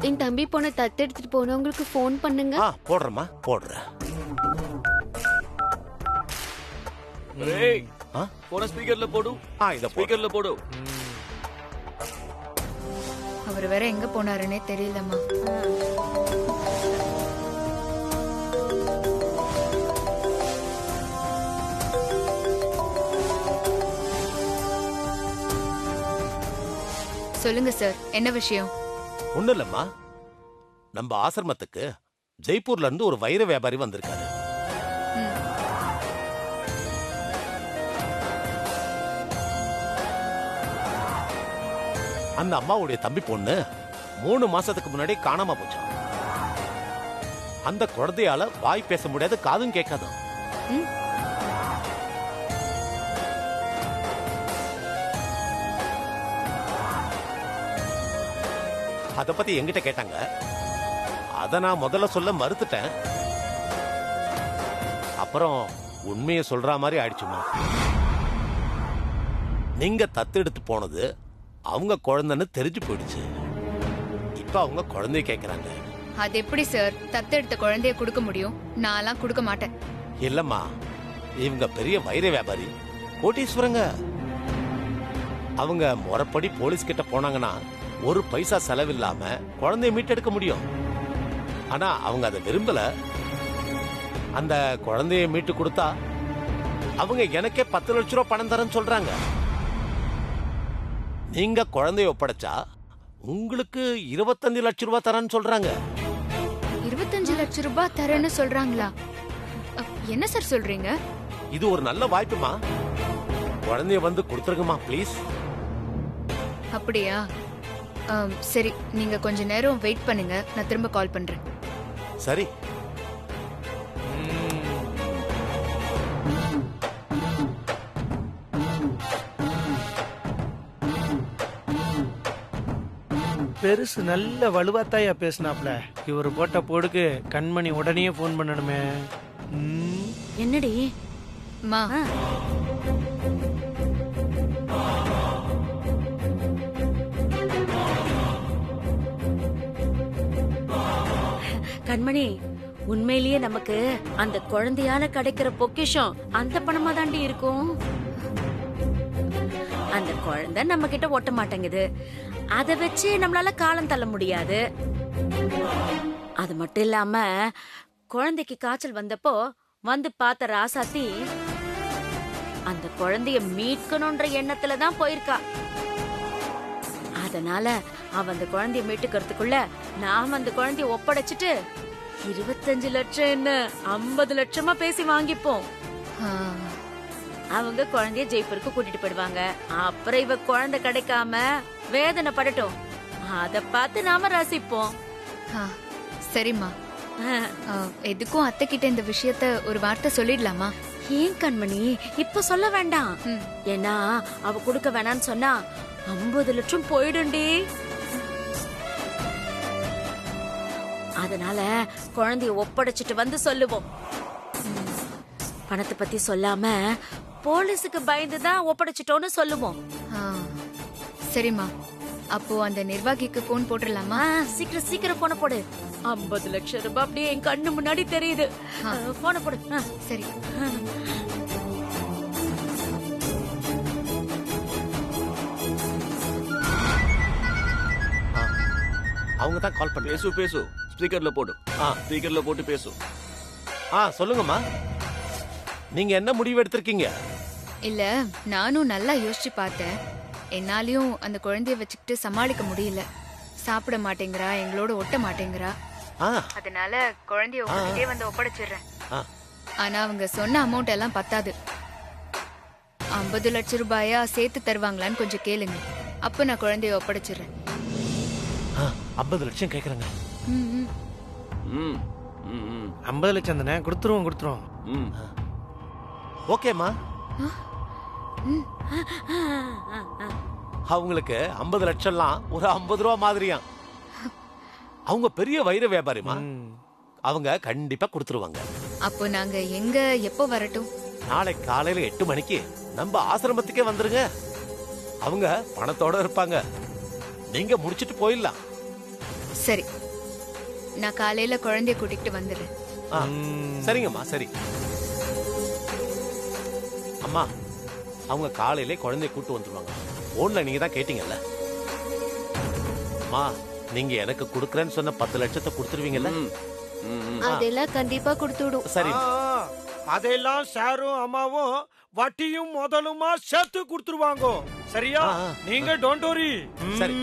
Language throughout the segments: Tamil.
என் தம்பி பொண்ணை தத்தெடுத்துட்டு போனவங்களுக்கு ஃபோன் பண்ணுங்க. போடுறேம்மா, போடுறேன். ஏய், போன ஸ்பீக்கர்ல போடு. இத ஸ்பீக்கர்ல போடு. அவர் வேற எங்க போனாருன்னே தெரியலம்மா. சொல்லுங்க சார், என்ன விஷயம்? ஒண்ணு இல்லம்மா, நம்ம ஆசிரமத்துக்கு ஜெய்ப்பூர்ல இருந்து ஒரு வைர வியாபாரி வந்திருக்காரு. அந்த அம்மாவுடைய தம்பி பொண்ணு 3 மாசத்துக்கு முன்னாடி காணாம போச்சான். அந்த குழந்தையால வாய் பேச முடியாது, காதும் கேட்காது. அத பத்தி என்கிட்ட கேட்டாங்க. அத நான் முதல்ல சொல்ல மறுத்துட்டேன். அப்புறம் உண்மையை சொல்ற மாதிரி ஆயிடுச்சுமா. நீங்க தத்தெடுத்து போனது அவங்க குழந்தைன்னு தெரிஞ்சு போயிடுச்சு. இப்ப அவங்க குழந்தைய கேக்குறாங்க. அது எப்படி சார் தத்தெடுத்த குழந்தைய கொடுக்க முடியும்? நான்லாம் கொடுக்க மாட்டேன். இல்லம்மா, இவங்க பெரிய வைர வியாபாரி, கோட்டீஸ்வரங்க. அவங்க முறைப்படி போலீஸ் கிட்ட போனாங்கன்னா 1 பைசா செலவில்லாம குழந்தைய மீட்டெடுக்க முடியும். ஆனா அவங்க அதை விரும்பல. அந்த குழந்தைய மீட்டு கொடுத்தா அவங்க எனக்கே 10 லட்சம் ரூபாய் பணம் தரேன்னு சொல்றாங்க. நீங்க குழந்தைய ஒப்படைச்சா உங்களுக்கு 25 லட்சம் ரூபாய் தரேன்னு சொல்றாங்க. 25 லட்சம் ரூபாய் தரேன்னு சொல்றாங்களா? என்ன சார் சொல்றீங்க? இது ஒரு நல்ல வாய்ப்புமா. குழந்தைய வந்து கொடுத்துருங்கம்மா ப்ளீஸ். அப்படியா? சரி, நீங்க கொஞ்ச நேரம் வெயிட் பண்ணுங்க, நான் திரும்ப கால் பண்றேன். சரி. பெருசு நல்ல வலுவாத்தாயா பேசினாப்ல. இவர் போட்ட போடுக்கு கண்மணி உடனே போன் பண்ணணுமே. என்னடி மா, கண்மணி, உண்மையிலேயே நமக்கு அந்த குழந்தையால கிடைக்கிற பொக்கிஷம் அந்த பணமா தாண்டி இருக்கும். அந்த குழந்தை நம்ம கிட்ட ஒட்ட மாட்டேங்குது, அதை வச்சு நம்மளால காலம் தள்ள முடியாது. அது மட்டும் இல்லாம குழந்தைக்கு காய்ச்சல் வந்தப்போ வந்து பார்த்த ராசாத்தி அந்த குழந்தைய மீட்கணும்ன்ற எண்ணத்துல தான் போயிருக்கா. அதனால அவ அந்த குழந்தைய மீட்டுக்கிறதுக்குள்ள நாம அந்த குழந்தைய ஒப்படைச்சிட்டு 25 லட்சம் என்ன 50 லட்சமா பேசி வாங்கிப்போம். அவங்க குழந்தைய ஜெய்ப்பூருக்கு கூட்டிட்டு போயிடுவாங்க. அப்புறம் இவ குழந்தை கிடைக்காம வேதனை படட்டும், அத பார்த்து நாம ரசிப்போம். சரிம்மா. எதுக்கும் அத்தை கிட்ட இந்த விஷயத்த ஒரு வார்த்தை சொல்லிடலாமா? ஏன் கண்மணி, இப்ப சொல்ல வேண்டாம். ஏன்னா அவ கொடுக்க வேணான்னு சொன்னா 50 லட்சம் போயிடும்டி. அதனால குழந்தைய ஒப்படைச்சிட்டு வந்து சொல்லுவோம். பணத்தை பத்தி சொல்லாம போலீஸுக்கு பயந்துதான் ஒப்படைச்சிட்டோன்னு சொல்லுவோம். சரிம்மா, அப்போ அந்த நிர்வாகிக்கு போன் போட்டுடலாமா? சீக்கிரம் சீக்கிரம் போன போடு. 50 லட்சம் ரூபாய் அப்படியே என் கண்ணு முன்னாடி தெரியுது. போன போடு. சரி. அவங்க தான் கால் பண்ணி பேசு. ஸ்பீக்கர்ல போடு. ஸ்பீக்கர்ல போட்டு பேசு. சொல்லுங்கம்மா, நீங்க என்ன முடிவு எடுத்திருக்கீங்க? இல்ல, நானும் நல்லா யோசிச்சு பார்த்தேன். என்னாலையும் அந்த குழந்தைய வச்சுக்கிட்டு சமாளிக்க முடியல. சாப்பிட மாட்டேங்கிறா, எங்களோட ஒட்ட மாட்டேங்கிறா. அதனால குழந்தைய உங்ககிட்டே வந்து ஒப்படைச்சிடுறேன். ஆனா அவங்க சொன்ன அமௌண்ட் எல்லாம் பத்தாது. 50 லட்சம் ரூபாயா சேர்த்து தருவாங்களான்னு கொஞ்சம் கேளுங்க. அப்ப நான் குழந்தைய ஒப்படைச்சிடுறேன். 50 லட்சம் கேக்குறாங்க. 50 லட்சம் தானே, கொடுத்துருவோம். ஓகேம்மா. அவங்களுக்கு 50 லட்சம்லாம் ஒரு 50 ரூபா மாதிரியா. அவங்க பெரிய வைர வியாபாரிமா, அவங்க கண்டிப்பா கொடுத்துருவாங்க. அப்போ நாங்க எங்க எப்போ வரட்டும்? நாளை காலையில 8 மணிக்கு நம்ம ஆசிரமத்துக்கே வந்துருங்க. அவங்க பணத்தோட இருப்பாங்க. நீங்க முடிச்சிட்டு போயிடலாம். சரி, நான் காலையில குழந்தைய கூட்டிட்டு வந்துடுறேன். ஆ, சரிங்கம்மா சரி. அம்மா, அவங்க காலையிலே குழந்தைய கூட்டு வந்துருவாங்க. போன்ல நீங்க தான் கேட்டீங்கல்ல. அம்மா, நீங்க எனக்கு கொடுக்கறேன்னு சொன்ன 10 லட்சத்தை கொடுத்துருவீங்கல்ல? அதெல்லாம் கண்டிப்பா கொடுத்துடும். சரி. அதெல்லாம் சாரும் அம்மாவும் வட்டியும் முதலுமா சேர்த்து கொடுத்துருவாங்க. சரியா? நீங்க டோன்ட் வரி. சரி.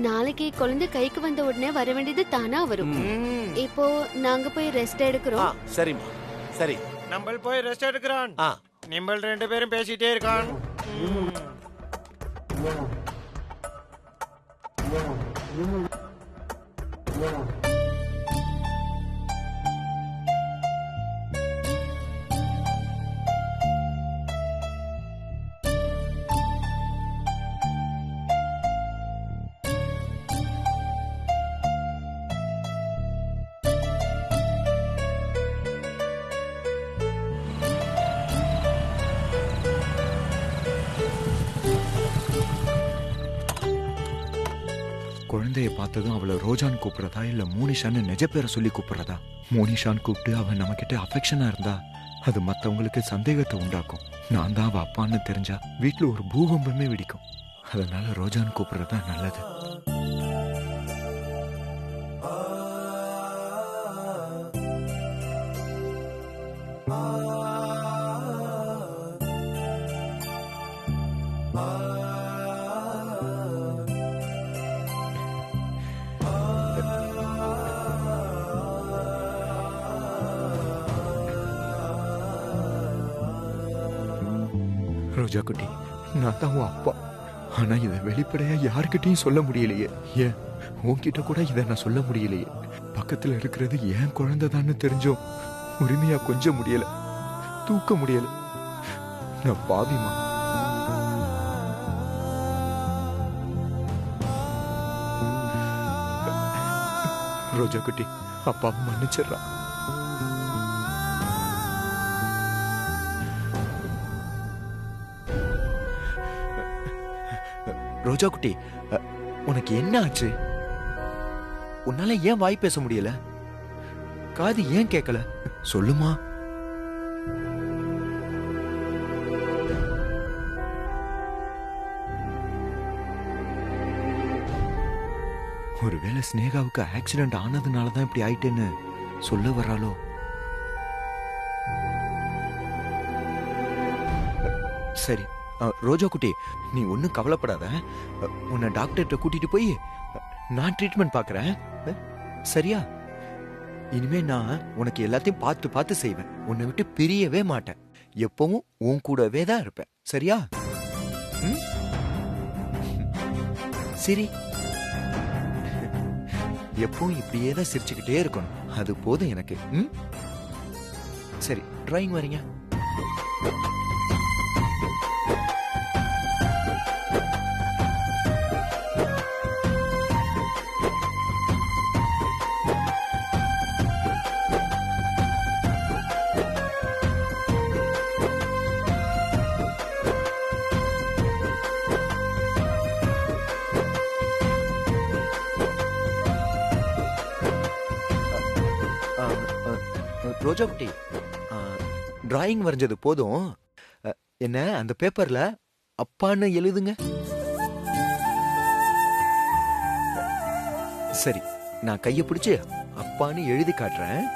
நாளைக்கு குழந்தை கைக்கு வந்த உடனே வர வேண்டியது தானா வரும். இப்போ நாங்க போய் ரெஸ்ட் எடுக்கிறோம். சரிம்மா சரி. நம்ம போய் ரெஸ்ட் எடுக்கிறான். நிம்பல் 2 பேரும் பேசிட்டே இருக்கான். குழந்தைய பார்த்ததும் அவளை ரோஜான்னு கூப்பிடுறதா இல்ல மோனிஷான்னு நிஜ பேரை சொல்லி கூப்பிடுறதா? மோனிஷான்னு கூப்பிட்டு அவன் நம்ம கிட்ட அஃபெக்ஷனா இருந்தா அது மத்தவங்களுக்கு சந்தேகத்தை உண்டாக்கும். நான் தான் அவ அப்பான்னு தெரிஞ்சா வீட்டுல ஒரு பூகம்பமே வெடிக்கும். அதனால ரோஜான்னு கூப்பிடுறதா நல்லது. ரோஜா குட்டி, நான் தான் உன் அப்பா. ஆனா இதை வெளிப்படையா யாருக்கிட்டையும் சொல்ல முடியலையே. ஏன் உன்கிட்ட கூட இதை நான் சொல்ல முடியலையே. பக்கத்துல இருக்கிறது ஏன் குழந்தைதான்னு தெரிஞ்சோம் உரிமையா கொஞ்சம் முடியல, தூக்க முடியல. நான் பாவிமா. ரோஜா குட்டி, அப்பா மன்னிச்சிடுறான். ரோஜா குட்டி, உனக்கு என்ன ஆச்சு? உன்னால ஏன் வாய் பேச முடியல? காது ஏன் கேட்கல? சொல்லுமா. ஒருவேளை ஸ்னேகாவுக்கு ஆக்சிடென்ட் ஆனதுனால தான் இப்படி ஆயிட்டேன்னு சொல்ல வர்றாளோ? சரி ரோஜா குட்டி, நீ ஒன்னும் கவலைப்படாத. உன்னை டாக்டர்கிட்ட கூட்டிட்டு போய் நான் ட்ரீட்மெண்ட் பாக்குறேன். சரியா? இனிமே நான் உனக்கு எல்லாத்தையும் பார்த்து பார்த்து செய்வேன். உன்னை விட்டு பிரியவே மாட்டேன். எப்பவும் உன் கூடவே தான் இருப்பேன். சரியா? சரி, எப்பவும் இப்படியே தான் சிரிச்சுக்கிட்டே இருக்கணும். அது போதும் எனக்கு. சரி, டிராயிங் வரீங்க? ரோஜா குட்டி, டிராயிங் வரைஞ்சது போதும். என்ன அந்த பேப்பர்ல அப்பான்னு எழுதுங்க. சரி, நான் கைய பிடிச்சு அப்பான்னு எழுதி காட்டுறேன்.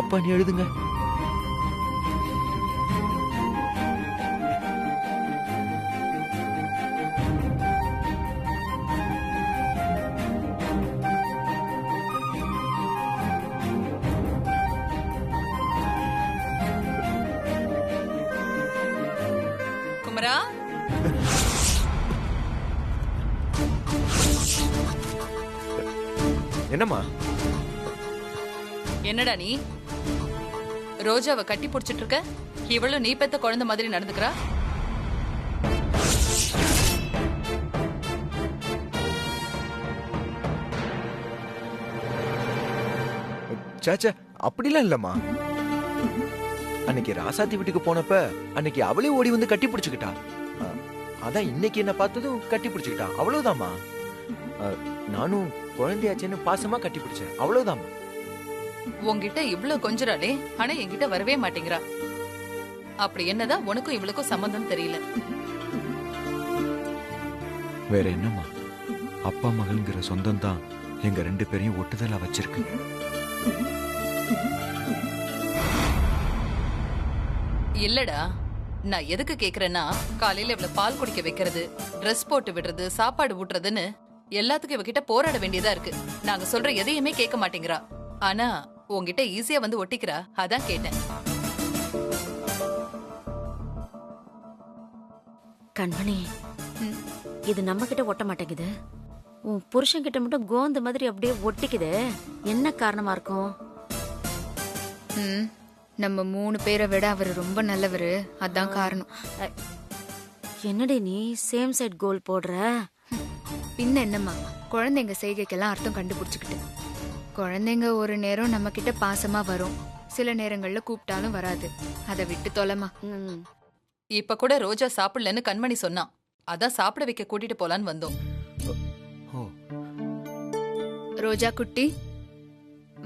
அப்பா நீ எழுதுங்க. குமரா, என்னம்மா? என்னடா நீ ரோஜாவை கட்டி பிடிச்சிட்டு இருக்க? இவ்வளவு நீ பெத்த குழந்தை மாதிரி நடந்துக்கிறா? சாச்சா அப்படிலாம் இல்லம்மா. அன்னைக்கு ராசாத்தி வீட்டுக்கு போனப்ப அன்னைக்கு அவளே ஓடி வந்து கட்டி பிடிச்சுக்கிட்டா. அதான் இன்னைக்கு என்ன பார்த்ததும் கட்டி பிடிச்சுக்கிட்டா. அவ்வளவுதாம்மா. நானும் குழந்தையாச்சேன்னு பாசமா கட்டி பிடிச்சேன். அவ்வளவுதாம்மா. உன்கிட்ட இவ்வளவு கொஞ்சறாளே, ஆனா என்கிட்ட வரவே மாட்டேங்கிறா. அப்படி என்னதான் உனக்கும் இவளுக்கும் சம்பந்தம் தெரியல. வேற என்னம்மா, அப்பா மகள்ங்கிற சொந்தம் தான் எங்க 2 பேரையும் ஒட்டுதலா வச்சிருக்கு. இல்லடா, நான் எதுக்கு கேக்குறேன்னா, காலையில இவள பால் குடிக்க வைக்கிறது, ட்ரெஸ் போட்டு விடுறது, சாப்பாடு ஊட்டுறதுன்னு எல்லாத்துக்கும் இவகிட்ட போராட வேண்டியதா இருக்கு. நாங்க சொல்ற எதையுமே கேட்க மாட்டேங்கிறா. ஆனா உன்கிட்ட ஈஸியா வந்து ஒட்டிக்கிறா. அதான் கேட்டேன். கண்மணி, இது நம்ம கிட்ட ஒட்ட மாட்டேங்குது. உன் புருஷன் கிட்ட மட்டும் கோந்த மாதிரி அப்படியே ஒட்டிக்குது. என்ன காரணமா இருக்கும்? நம்ம 3 பேரை விட அவர் ரொம்ப நல்லவரு, அதான் காரணம். என்னடி நீ சேம் சைட் கோல் போடுற? பின்ன என்னம்மா, குழந்தைங்க செய்கைக்கெல்லாம் அர்த்தம் கண்டுபிடிச்சுக்கிட்டு. குழந்தைங்க ஒரு நேரம் நம்ம கிட்ட பாசமா வரும், சில நேரங்கள்ல கூப்பிட்டாலும் வராது. அதை விட்டு தொலைமா. இப்ப கூட ரோஜா சாப்பிடலன்னு கண்மணி சொன்னான். அதான் சாப்பிட வைக்க கூட்டிட்டு போலான்னு வந்தோம். ரோஜா குட்டி,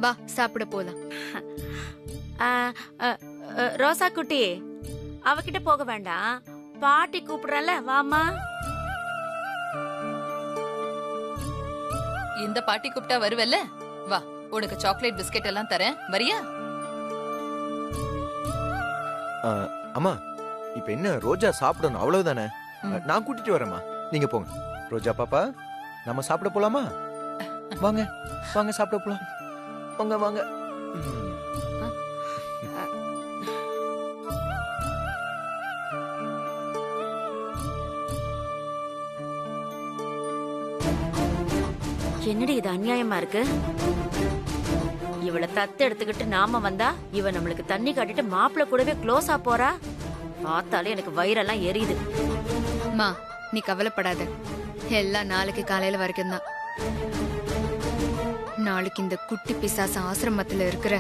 வா சாப்பிட போலாம். ரோசா குட்டி, அவகிட்ட போக வேண்டாம், பாட்டி கூப்பிடுறல, வாமா. இந்த பாட்டி கூப்பிட்டா வருவல்ல, வா, உனக்கு சாக்லேட் பிஸ்கெட் எல்லாம் தரேன், வரியா? அம்மா, இப்ப என்ன ரோஜா சாப்பிடணும் அவ்வளவுதானே? நான் கூட்டிட்டு வரேம்மா, நீங்க போங்க. ரோஜா பாப்பா, நம்ம சாப்பிட போலாமா? வாங்க வாங்க, சாப்பிட போலாம். வாங்க வாங்க. என்னடி இது அநியாயமா இருக்கு? இவளை தத்து எடுத்துக்கிட்டு நாம வந்தா இவ நம்மளுக்கு தண்ணி காட்டிட்டு மாப்பிள்ள கூடவே க்ளோஸா போறா. பார்த்தாலே எனக்கு வயிறெல்லாம் எரியுது. மா, நீ கவலைப்படாத, எல்லாம் நாளைக்கு காலையில வரைக்கும் தான். நாளைக்கு இந்த குட்டி பிசாசு ஆசிரமத்துல இருக்கிற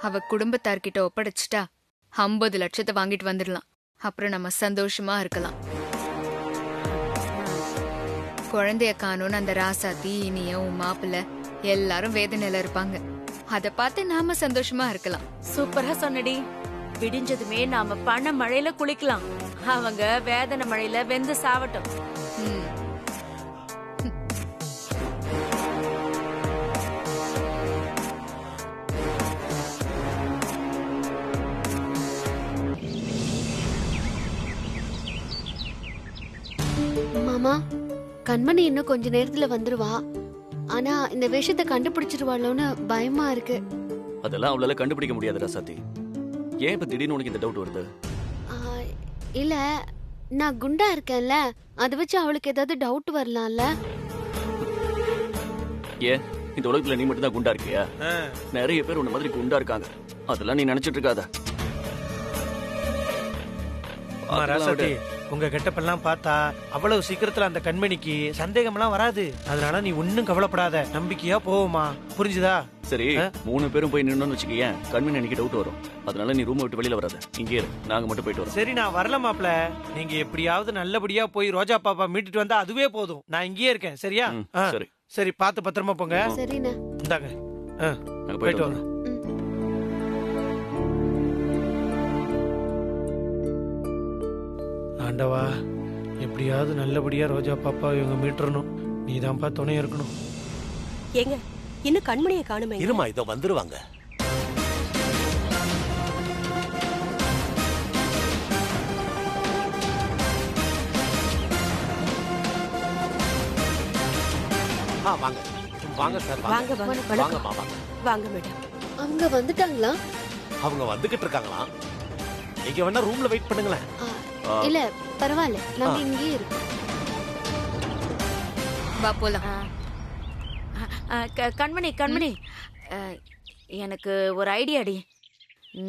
அவ குடும்பத்தார்கிட்ட ஒப்படைச்சிட்டா 50 லட்சத்தை வாங்கிட்டு வந்துடலாம். அப்புறம் நம்ம சந்தோஷமா இருக்கலாம். குழந்தைய காணோன்னு அந்த ராசாத்தி, இனிய, உன் மாப்பிள்ள எல்லாரும் வேதனையில இருப்பாங்க. அத பார்த்து நாம சந்தோஷமா இருக்கலாம். சூப்பரா சொன்னடி. விடிஞ்சதுமே நாம பண மழையில குளிக்கலாம், அவங்க வேதனை மழையில வெந்து சாவட்டும். மாமா, கண்மணி இன்னும் கொஞ்ச நேரத்துல வந்துருவா. ஆனா இந்த விஷயத்தை கண்டுபிடிச்சிருவாளோன்னு பயமா இருக்கு. அதெல்லாம் அவளால கண்டுபிடிக்க முடியாது ராசாத்தி. ஏன் இப்ப திடீர்னு உனக்கு இந்த டவுட் வருது? இல்ல, நான் குண்டா இருக்கேன்ல, அதை வச்சு அவளுக்கு ஏதாவது டவுட் வரலாம்ல. ஏன் இந்த உலகத்துல நீ மட்டும் தான் குண்டா இருக்கியா? நிறைய பேர் உன்ன மாதிரி குண்டா இருக்காங்க. அதெல்லாம் நீ நினைச்சிட்டு இருக்காத. ராசாத்தி, உங்க கெட்டப்பெல்லாம் பார்த்தா அவ்வளவு சீக்கிரத்துல அந்த கண்மணிக்கு சந்தேகம்லாம் வராது. அதனால நீ ஒன்னும் கவலைப்படாத, நம்பிக்கையா போவோமா, புரிஞ்சுதா? சரி, 3 பேரும் போய் நின்னோன்னு வச்சுக்கேன், கண்மணி எனக்கு டவுட் வரும். அதனால நீ ரூம் விட்டு வெளியில வராத, இங்கே இரு, நாங்க மட்டும் போயிட்டு வரோம். சரி, நான் வரல மாப்ள. நீங்க எப்படியாவது நல்லபடியா போய் ரோஜா பாப்பா மீட்டுட்டு வந்தா அதுவே போதும். நான் இங்கேயே இருக்கேன், சரியா? சரி சரி, பார்த்து பத்திரமா போங்க. சரிண்ணே, இந்தாங்க. நாங்க போயிட்டு வாங்க. ஆண்டவா, எப்படியாவது நல்லபடியா ரோஜா பாப்பா இவங்க மீட்டுறணும். நீதான்ப்பா துணை இருக்கணும். ஏங்க, இன்னும் கண்மணியை காணுமே. இருமா, இதோ வந்துருவாங்க. வாங்க வாங்க சார் வாங்க வாங்க வணக்கம் வாங்கம்மா வாங்க. வாங்க மேடம். அவங்க வந்துட்டாங்களா? அவங்க வந்துகிட்டு இருக்காங்களாம். நீங்க வேணா ரூம்ல வெயிட் பண்ணுங்களேன். இல்ல பரவாயில்ல, நாங்க இங்கேயே இருக்கோம். வா போலாம். கண்மணி கண்மணி எனக்கு ஒரு ஐடியாடி.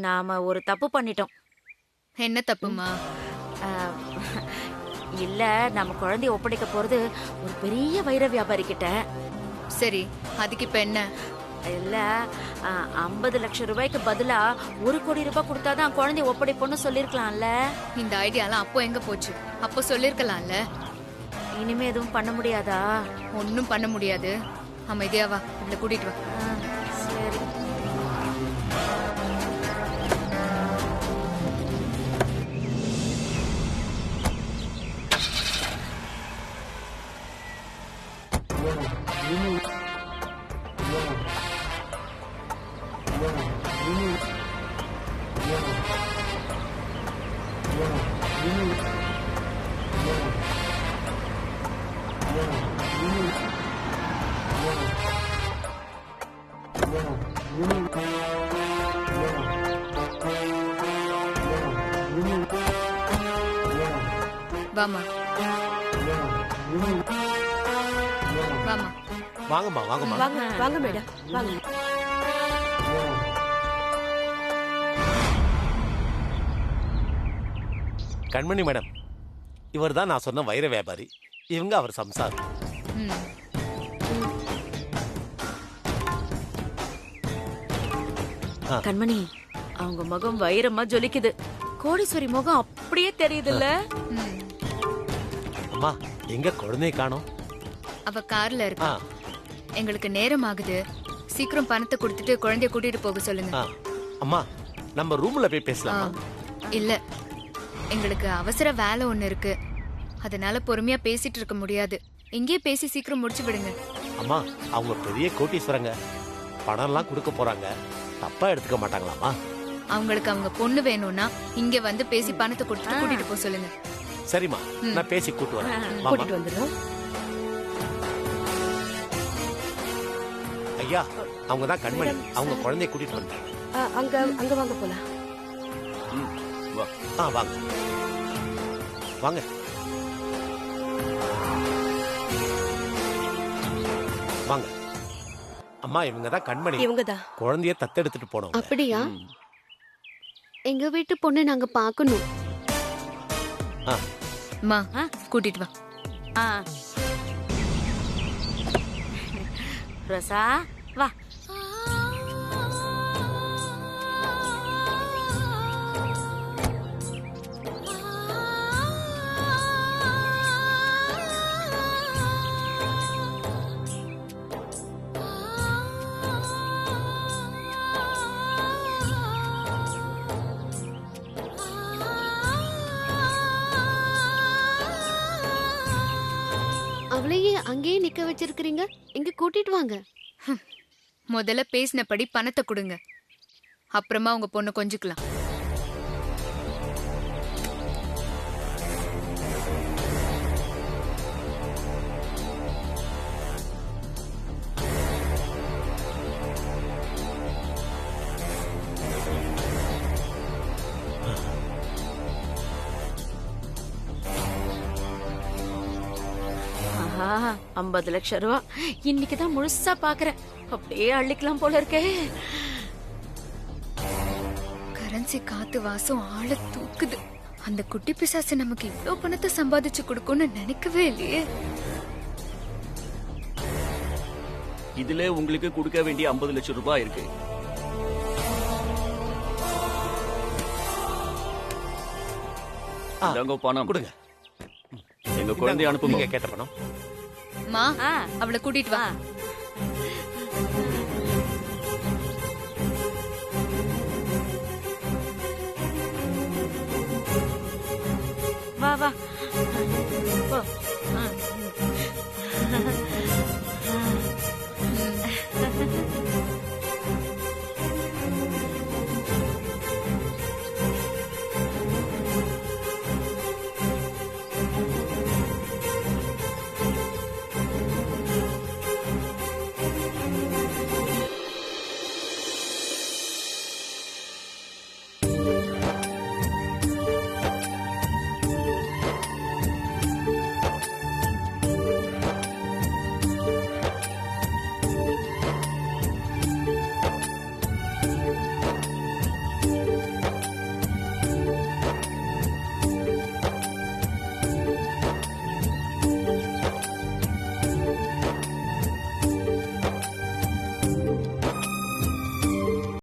நாம ஒரு தப்பு பண்ணிட்டோம். என்ன தப்புமா? இல்ல, நம்ம குழந்தைய ஒப்படைக்க போறது ஒரு பெரிய வைர வியாபாரி கிட்ட. சரி, அதுக்கு இப்ப என்ன? இல்ல 50 லட்சம் ரூபாய்க்கு பதிலா 1 கோடி ரூபாய் கொடுத்தாதான் குழந்தைய ஒப்படைப்போன்னு சொல்லிருக்கலாம்ல. இந்த ஐடியாலாம் அப்போ எங்க போச்சு? அப்போ சொல்லிருக்கலாம்ல. இனிமே எதுவும் பண்ண முடியாதா? ஒன்னும் பண்ண முடியாது. அமைதியா வா, இவளை கூட்டிட்டு வா. சரி. வாமா வாமா. வாங்கம்மா வாங்கம்மா. வாங்க வாங்க மேடம் வாங்க. கண்மணி மேடம், இவர் தான் நான் சொன்ன வைர வியாபாரி. இவங்க அவர் சம்சார். ம். கண்மணி, அவங்க முகம் வைரமா ஜொலிக்குது. கோடீஸ்வரி முகம் அப்படியே தெரியுதுல்ல. ம். அம்மா, எங்க குழந்தைய காணோம்? அவ கார்ல இருக்கா. எங்களுக்கு நேரம் ஆகுது. சீக்கிரம் பணத்தை கொடுத்துட்டு குழந்தைய கூட்டிட்டு போக சொல்லுங்க. அம்மா, நம்ம ரூம்ல போய் பேசலாம். இல்ல, எங்களுக்கு அவசர வேலை ஒண்ணு இருக்கு. அதனால பொறுமையா பேசிட்டு இருக்க முடியாது. இங்கே பேசி சீக்கிரம் முடிச்சு விடுங்க. அம்மா, அவங்க பெரிய கோட்டீஸ்வரங்க. பணம்லாம் கொடுக்க போறாங்க. தப்பா எடுத்துக்க மாட்டாங்களாமா? அவங்களுக்கு அவங்க பொண்ணு வேணும்னா இங்க வந்து பேசி பணத்தை கொடுத்துட்டு கூட்டிட்டு போக சொல்லுங்க. சரிம்மா, நான் பேசி கூட்டு வரேன். மாமா. கூட்டிட்டு வந்துடுறோம். ஐயா, அவங்க தான் கண்மணி. அவங்க குழந்தைய கூட்டிட்டு வந்தாங்க. அங்க அங்க வாங்க போலாம். வா. வாங்க வாங்க. வாங்க. அம்மா, இவங்க தான் கண்மணி. இவங்கதான். குழந்தைய தத்தெடுத்துட்டு போனோம். அப்படியா? எங்க வீட்டு பொண்ணு நாங்க பார்க்கணும். அம்மா, கூட்டிட்டு வா. ரோசா, வா. அவளையே அங்கேயே நிக்க வச்சிருக்கீங்க. இங்க கூட்டிட்டு வாங்க. முதல்ல பேசினபடி பணத்தை கொடுங்க. அப்புறமா உங்க பொண்ணு கொஞ்சிக்கலாம். ஆஹா, 50 லட்சம் ரூபா இன்னைக்குதான் முழுசா பாக்குறேன். அப்படியே அள்ளிக்கலாம் போல இருக்கே. கரன்சி காத்து வாசம் ஆள தூக்குது. அந்த குட்டி பிசாசு நமக்கு இவ்ளோ பணத்தை சம்பாதிச்சு கொடுக்கும்னு நினைக்கவே இல்லையே. இதுல உங்களுக்கு கொடுக்க வேண்டிய 50 லட்சம் ரூபாய் இருக்கு. இந்தாங்க பணம். கொடுங்க. எங்க குழந்தைய அனுப்புங்க. நீங்க கேட்ட பணம். மா, அவளை கூட்டிட்டு வா.